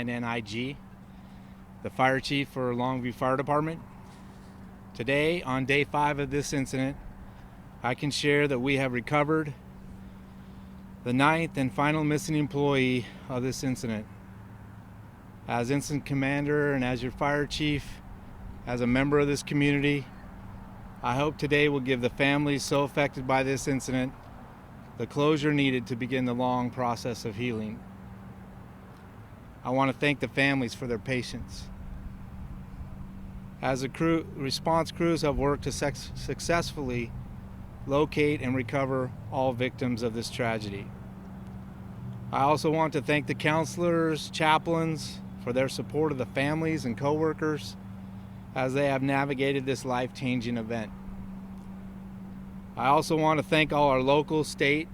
Dynnig, the fire chief for Longview Fire Department. Today, on day 5 of this incident, I can share that we have recovered the 9th and final missing employee of this incident. As incident commander and as your fire chief, as a member of this community, I hope today will give the families so affected by this incident the closure needed to begin the long process of healing. I want to thank the families for their patience. As the response crews have worked to successfully locate and recover all victims of this tragedy. I also want to thank the counselors, chaplains for their support of the families and coworkers as they have navigated this life-changing event. I also want to thank all our local, state,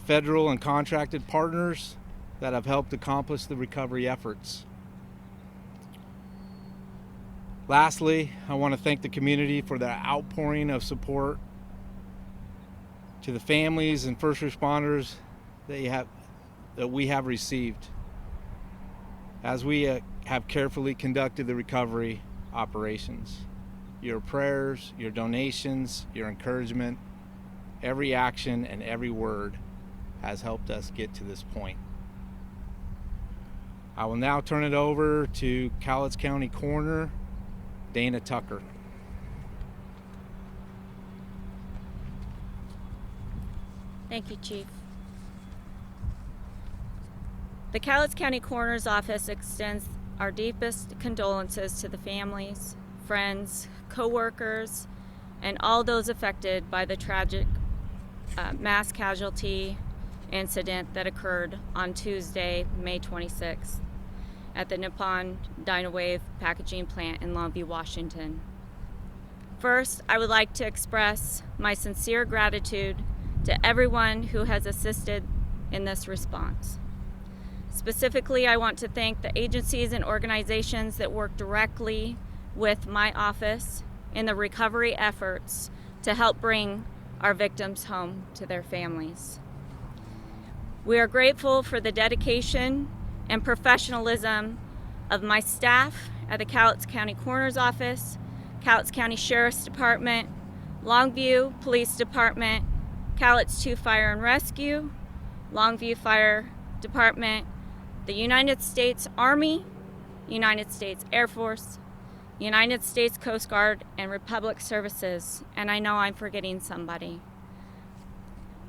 federal, and contracted partners that have helped accomplish the recovery efforts. Lastly, I want to thank the community for their outpouring of support to the families and first responders that we have received as we have carefully conducted the recovery operations. Your prayers, your donations, your encouragement, every action and every word has helped us get to this point. I will now turn it over to Cowlitz County Coroner Dana Tucker. Thank you, Chief. The Cowlitz County Coroner's Office extends our deepest condolences to the families, friends, co-workers, and all those affected by the tragic mass casualty incident that occurred on Tuesday, May 26th at the Nippon Dynawave packaging plant in Longview, Washington. First, I would like to express my sincere gratitude to everyone who has assisted in this response. Specifically, I want to thank the agencies and organizations that work directly with my office in the recovery efforts to help bring our victims home to their families. We are grateful for the dedication and professionalism of my staff at the Cowlitz County Coroner's Office, Cowlitz County Sheriff's Department, Longview Police Department, Cowlitz 2 Fire and Rescue, Longview Fire Department, the United States Army, United States Air Force, United States Coast Guard, and Republic Services, and I know I'm forgetting somebody.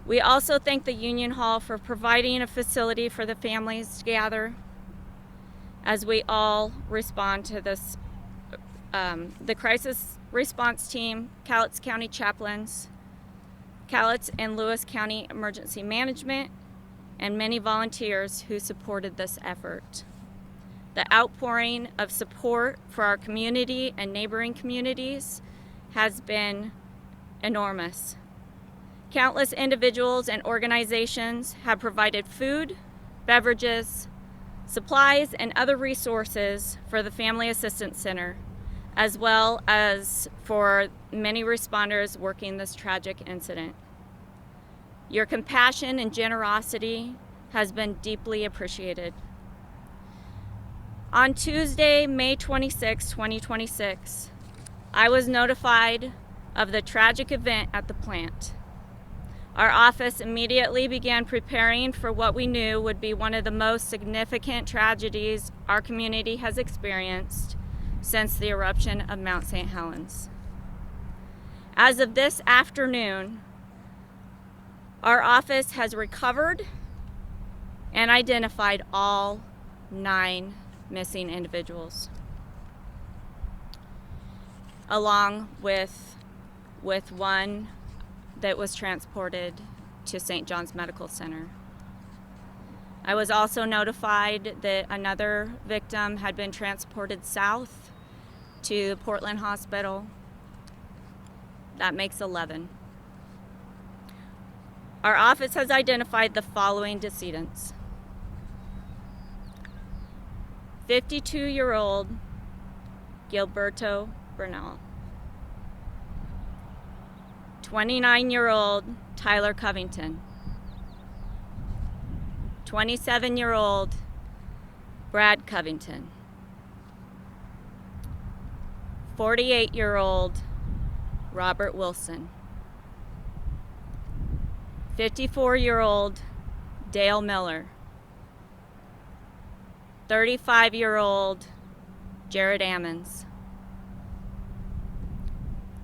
We also thank the Union Hall for providing a facility for the families to gather as we all respond to this, the crisis response team, Cowlitz County chaplains, Cowlitz and Lewis County Emergency Management, and many volunteers who supported this effort. The outpouring of support for our community and neighboring communities has been enormous. Countless individuals and organizations have provided food, beverages, supplies, and other resources for the Family Assistance Center, as well as for many responders working this tragic incident. Your compassion and generosity has been deeply appreciated. On Tuesday, May 26, 2026, I was notified of the tragic event at the plant. Our office immediately began preparing for what we knew would be one of the most significant tragedies our community has experienced since the eruption of Mount St. Helens. As of this afternoon, our office has recovered and identified all 9 missing individuals, along with one that was transported to St. John's Medical Center. I was also notified that another victim had been transported south to Portland Hospital. That makes 11. Our office has identified the following decedents. 52-year-old Gilberto Bernal. 29-year-old Tyler Covington. 27-year-old Brad Covington. 48-year-old Robert Wilson. 54-year-old Dale Miller. 35-year-old Jared Ammons.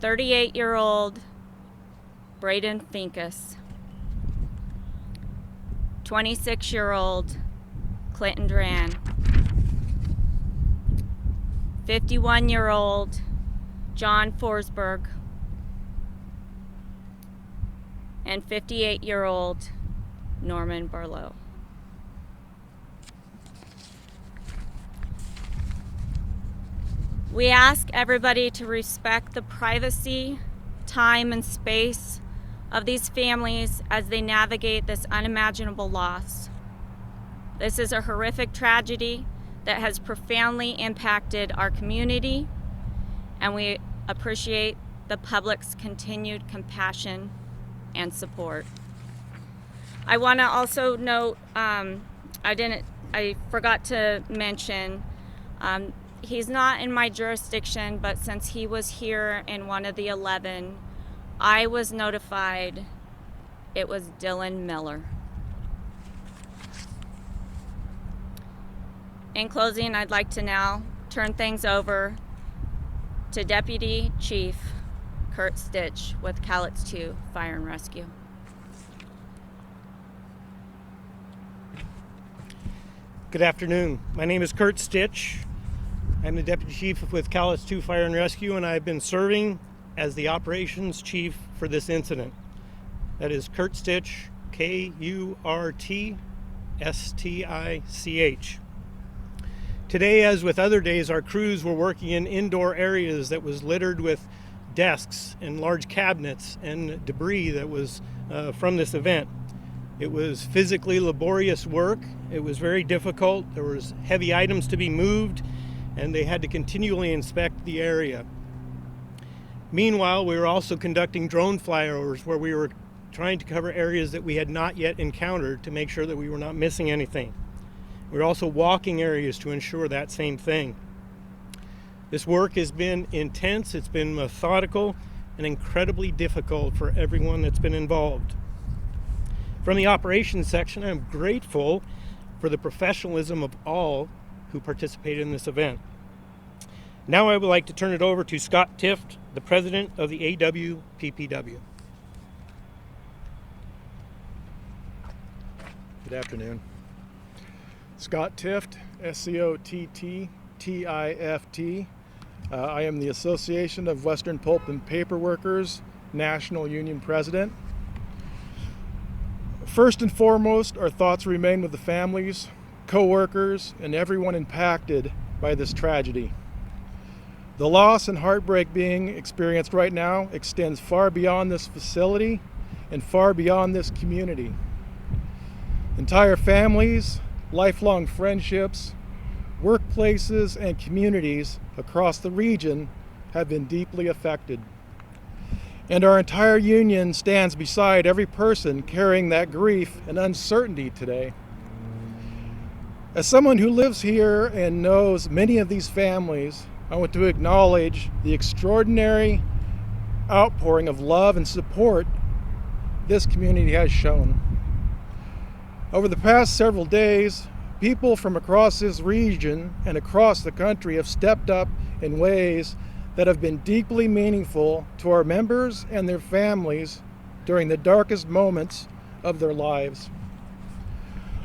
38-year-old Braden Finkus. 26-year-old Clinton Duran. 51-year-old John Forsberg. And 58-year-old Norman Barlow. We ask everybody to respect the privacy, time, and space of these families as they navigate this unimaginable loss. This is a horrific tragedy that has profoundly impacted our community, and we appreciate the public's continued compassion and support. I want to also note, I forgot to mention, he's not in my jurisdiction, but since he was here in one of the 11, I was notified it was Dylan Miller. In closing, I'd like to now turn things over to Deputy Chief Kurt Stitch with Cowlitz 2 Fire and Rescue. Good afternoon. My name is Kurt Stitch. I'm the Deputy Chief with Cowlitz 2 Fire and Rescue, and I've been serving as the Operations Chief for this incident. That is Kurt Stitch, Kurtstich. Today, as with other days, our crews were working in indoor areas that was littered with desks and large cabinets and debris that was from this event. It was physically laborious work. It was very difficult. There was heavy items to be moved, and they had to continually inspect the area. Meanwhile, we were also conducting drone flyovers where we were trying to cover areas that we had not yet encountered to make sure that we were not missing anything. We were also walking areas to ensure that same thing. This work has been intense, it's been methodical, and incredibly difficult for everyone that's been involved. From the operations section, I'm grateful for the professionalism of all who participated in this event. Now I would like to turn it over to Scott Tift, the president of the AWPPW. Good afternoon. Scott Tift, Scott-Tift. I am the Association of Western Pulp and Paper Workers National Union President. First and foremost, our thoughts remain with the families, co-workers, and everyone impacted by this tragedy. The loss and heartbreak being experienced right now extends far beyond this facility and far beyond this community. Entire families, lifelong friendships, workplaces, and communities across the region have been deeply affected. And our entire union stands beside every person carrying that grief and uncertainty today. As someone who lives here and knows many of these families, I want to acknowledge the extraordinary outpouring of love and support this community has shown. Over the past several days, people from across this region and across the country have stepped up in ways that have been deeply meaningful to our members and their families during the darkest moments of their lives.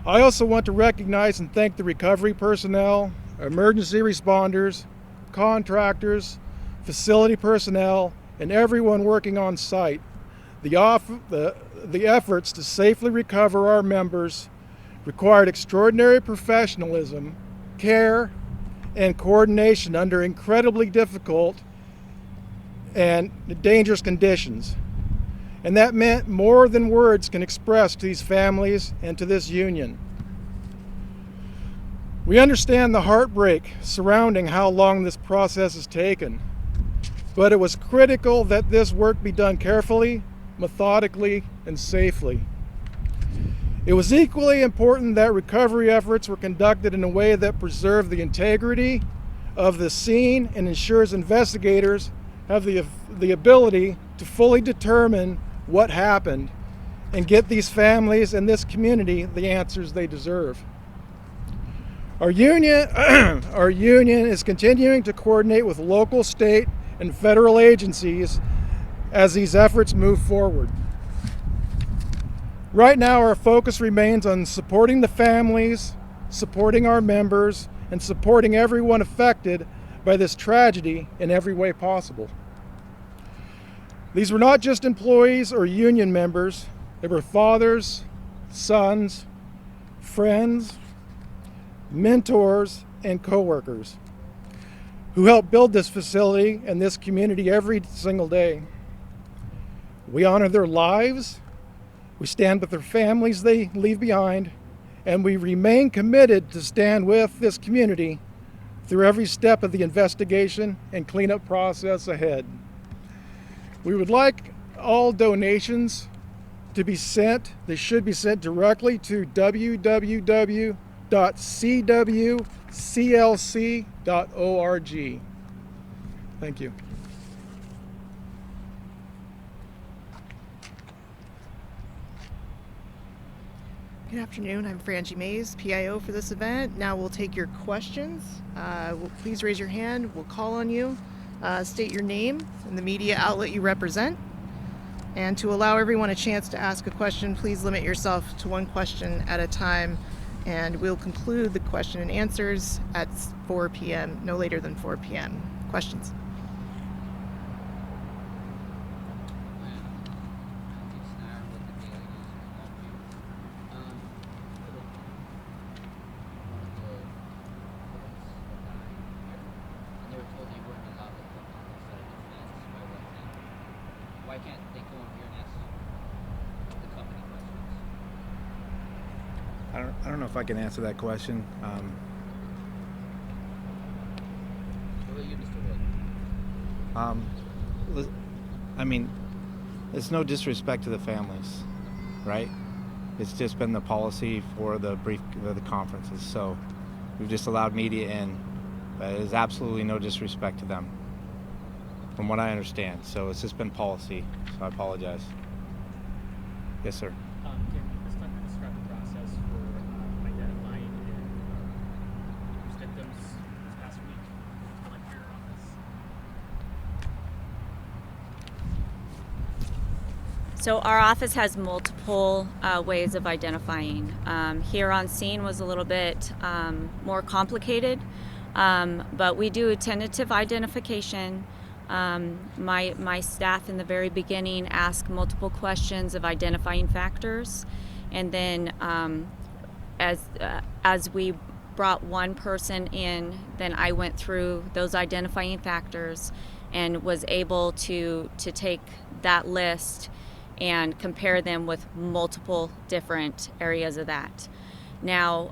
I also want to recognize and thank the recovery personnel, emergency responders, contractors, facility personnel, and everyone working on site. The efforts to safely recover our members required extraordinary professionalism, care, and coordination under incredibly difficult and dangerous conditions. And that meant more than words can express to these families and to this union. We understand the heartbreak surrounding how long this process has taken, but it was critical that this work be done carefully, methodically, and safely. It was equally important that recovery efforts were conducted in a way that preserved the integrity of the scene and ensures investigators have the ability to fully determine what happened and get these families and this community the answers they deserve. Our union is continuing to coordinate with local, state, and federal agencies as these efforts move forward. Right now, our focus remains on supporting the families, supporting our members, and supporting everyone affected by this tragedy in every way possible. These were not just employees or union members, they were fathers, sons, friends, mentors, and co-workers who help build this facility and this community every single day. We honor their lives, we stand with their families they leave behind, and we remain committed to stand with this community through every step of the investigation and cleanup process ahead. We would like all donations to be sent. They should be sent directly to www.cwclc.org. Thank you. Good afternoon. I'm Frangie Mays, PIO for this event. Now we'll take your questions. Please raise your hand. We'll call on you. State your name and the media outlet you represent. And to allow everyone a chance to ask a question, please limit yourself to one question at a time. And we'll conclude the question and answers at 4 p.m., no later than 4 p.m. Questions? Why can't they come up here and ask the company questions? I don't know if I can answer that question. What about you, Mr. Wood? I mean, it's no disrespect to the families, right? It's just been the policy for the conferences. So we've just allowed media in, but it is absolutely no disrespect to them, from what I understand. So it's just been policy, so I apologize. Yes, sir. Can Ms. Tucker describe the process for identifying those victims this past week on your office? So our office has multiple ways of identifying. Here on scene was a little bit more complicated, but we do a tentative identification. My staff in the very beginning asked multiple questions of identifying factors, and then as we brought one person in, then I went through those identifying factors and was able to take that list and compare them with multiple different areas of that. Now,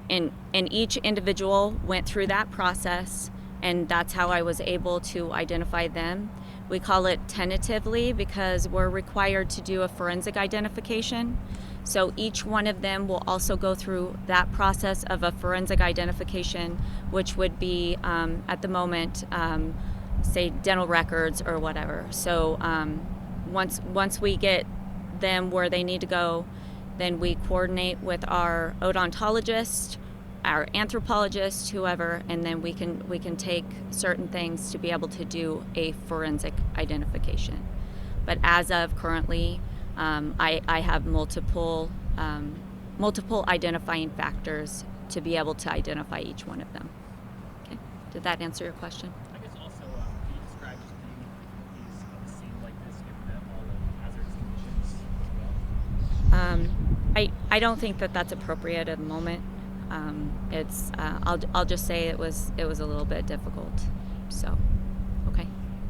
and each individual went through that process, and that's how I was able to identify them. We call it tentatively because we're required to do a forensic identification. So each one of them will also go through that process of a forensic identification, which would be, at the moment, say dental records or whatever. So once we get them where they need to go, then we coordinate with our odontologist, our anthropologist, whoever, and then we can take certain things to be able to do a forensic identification. But as of currently, I have multiple identifying factors to be able to identify each one of them. Okay, did that answer your question? I guess also, can you describe just being on a scene like this, given that all the hazardous conditions as well? I don't think that that's appropriate at the moment. I'll just say it was a little bit difficult. So, okay,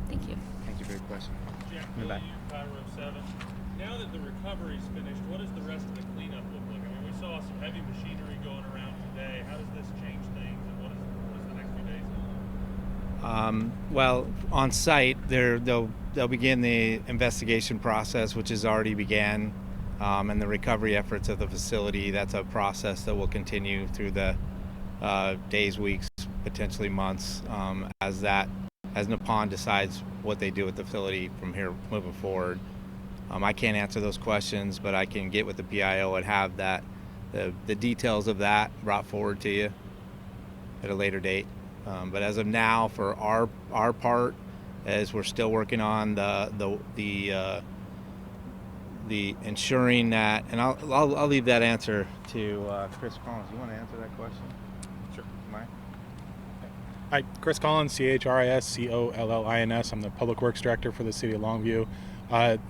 thank you. Thank you for your question. Jack, In the back. Cairo 7. Now that the recovery's finished, what does the rest of the cleanup look like? I mean, we saw some heavy machinery going around today. How does this change things, and what is the next few days look like? Well, on site, they'll begin the investigation process, which has already began. and the recovery efforts of the facility. That's a process that will continue through the days, weeks, potentially months, as Nippon decides what they do with the facility from here moving forward. I can't answer those questions, but I can get with the PIO and have the details of that brought forward to you at a later date. But as of now, for our part, as we're still working on the ensuring that, and I'll leave that answer to Chris Collins. You want to answer that question? Sure. Mike? Hi, Chris Collins, CHRISCOLLINS. I'm the Public Works Director for the City of Longview.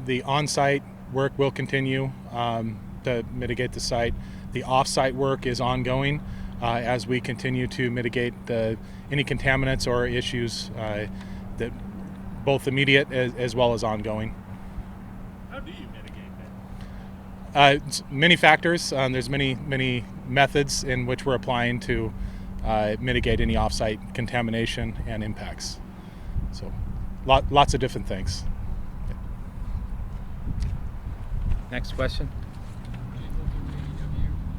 The on-site work will continue to mitigate the site. The off-site work is ongoing as we continue to mitigate any contaminants or issues that both immediate as well as ongoing. How do you mitigate that? It's many factors. There's many methods in which we're applying to mitigate any off-site contamination and impacts. So lots of different things. Next question.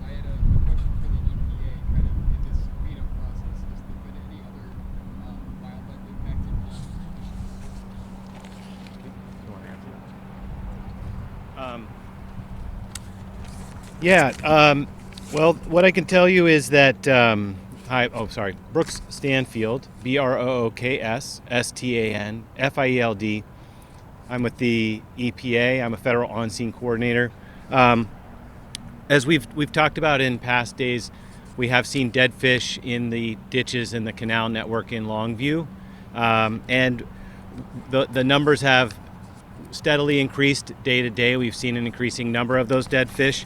I had a question for the EPA, kind of in this cleanup process. Has there been any other wildlife impacted You want to answer that? Well, what I can tell you is that, Brooks Stanfield, Brooks Stanfield. I'm with the EPA. I'm a federal on-scene coordinator. As we've talked about in past days, we have seen dead fish in the ditches in the canal network in Longview, and the numbers have steadily increased day to day. We've seen an increasing number of those dead fish.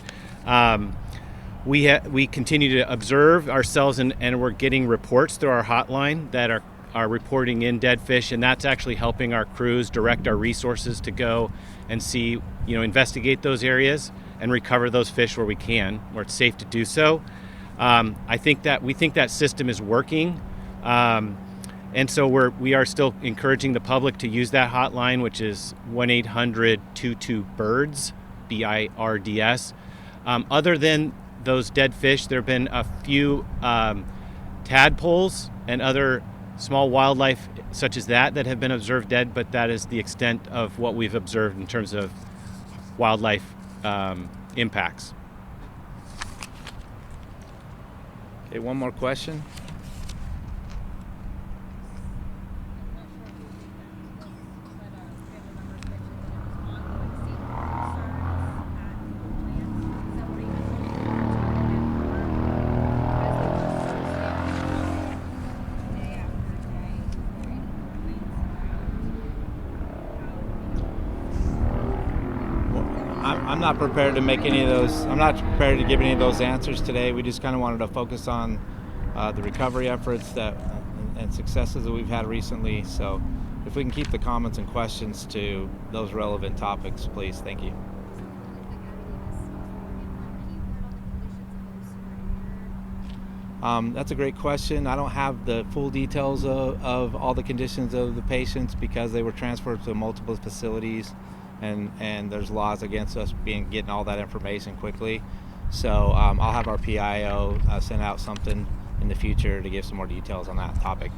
We continue to observe ourselves, and we're getting reports through our hotline that are reporting in dead fish, and that's actually helping our crews direct our resources to go and see, investigate those areas and recover those fish where we can, where it's safe to do so. We think that system is working, and so we are still encouraging the public to use that hotline, which is 1-800-22-BIRDS, BIRDS. Other than those dead fish, there have been a few tadpoles and other small wildlife such as that have been observed dead, but that is the extent of what we've observed in terms of wildlife impacts. Okay, one more question. I'm not prepared to make any of those. I'm not prepared to give any of those answers today. We just kind of wanted to focus on the recovery efforts and successes that we've had recently. So, if we can keep the comments and questions to those relevant topics, please. Thank you. That's a great question. I don't have the full details of all the conditions of the patients because they were transferred to multiple facilities. And there's laws against us getting all that information quickly. So I'll have our PIO send out something in the future to give some more details on that topic.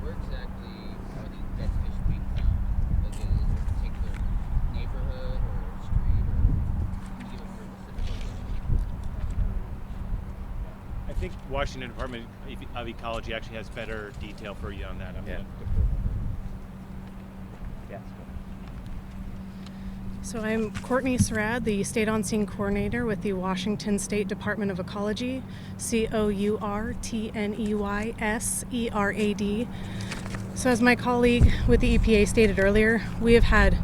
Where exactly are these dead fish being found? Like, is it a particular neighborhood or street, or can you give a more specific location? I think Washington Department of Ecology actually has better detail for you on that. Yeah. So I'm Courtney Sarad, the State On-Scene Coordinator with the Washington State Department of Ecology, COURTNEYSERAD. So as my colleague with the EPA stated earlier, we have had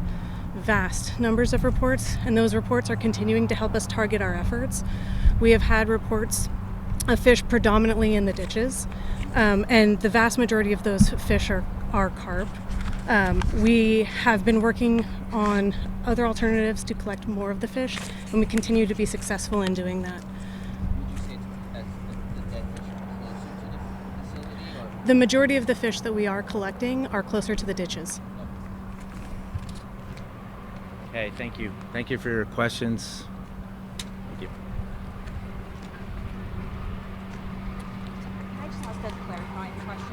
vast numbers of reports, and those reports are continuing to help us target our efforts. We have had reports of fish predominantly in the ditches, and the vast majority of those fish are carp. We have been working on other alternatives to collect more of the fish, and we continue to be successful in doing that. Would you say that the dead fish are closer to the facility, or? The majority of the fish that we are collecting are closer to the ditches. Hey, thank you. Thank you for your questions. Thank you. Can I just ask a clarifying question?